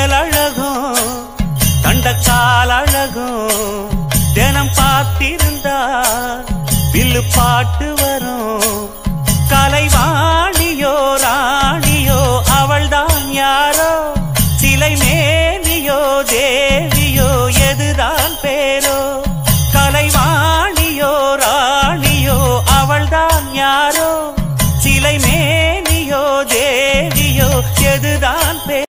தையல் அழகும் தண்டக்கால் அழகும் தினம் பார்த்திருந்தா வில்லு பாட்டு வரும் கலைவாணியோ ராணியோ அவள்தான் யாரோ சிலை மேனியோ தேவியோ எதுதான் பேரோ கலைவாணியோ ராணியோ அவள்தான் யாரோ சிலை மேனியோ தேவியோ எதுதான் பேர்